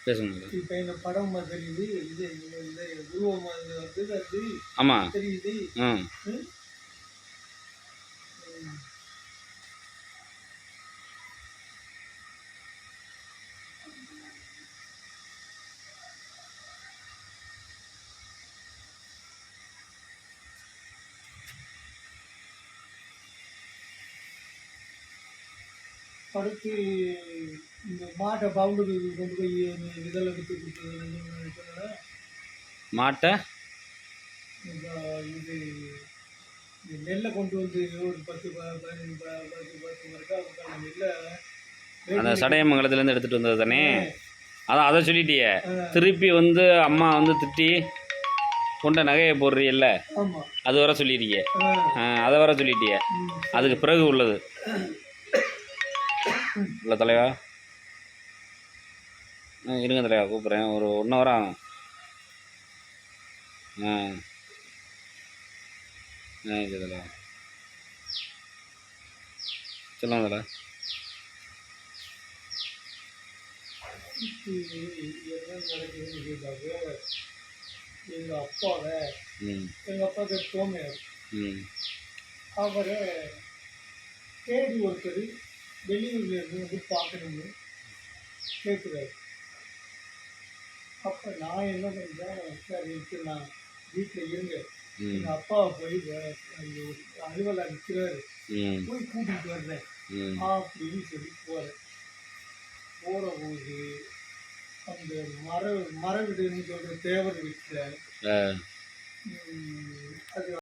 பேசுங்க. இப்போ இந்த படம் தெரியுது, இது இந்த உருவம் வந்து அது ஆமாம். தெரியுது. ம். அடுத்து இந்த மாட்டை பவுண்டருக்கு கொண்டு போய் இதெல்லாம் எடுத்து கொடுத்தது மாட்டை இது நெல்லை கொண்டு வந்து ஒரு 10 அதுக்கான நெல்லை அந்த சடையமங்கலத்துலேருந்து எடுத்துகிட்டு வந்தது தானே. அதான் அதை சொல்லிட்டியே. திருப்பி வந்து அம்மா வந்து திட்டி கொண்ட நகையை போடுறீல்ல, அது வர சொல்லியிருக்கிய. அதை வர சொல்லிட்டிய. அதுக்கு பிறகு உள்ளது இல்லை தலைவா. இருங்க தலைவா, கூப்பிட்றேன். ஒரு 1 hour ஆகும். இது தலைவா சொல்லுங்க தலை. எங்கள் அப்பாவை எங்கள் அப்பா பேர் சோமையார். அவரை தேடி ஒருத்தர் வெளியூர்ல இருந்து வந்து பார்க்கணும்னு கேட்குறாரு. அப்போ நான் என்ன பண்ணுறேன், சரின்ட்டு நான் வீட்டில் இருங்க, எங்கள் அப்பாவை போய் அலுவலகம் நிற்கிறாரு, போய் கூட்டிகிட்டு வர்றேன் அப்படின்னு சொல்லி போகிறேன். போகிறபோது அந்த மர வீடுன்னு சொல்கிற தேவர் வீட்டில் அது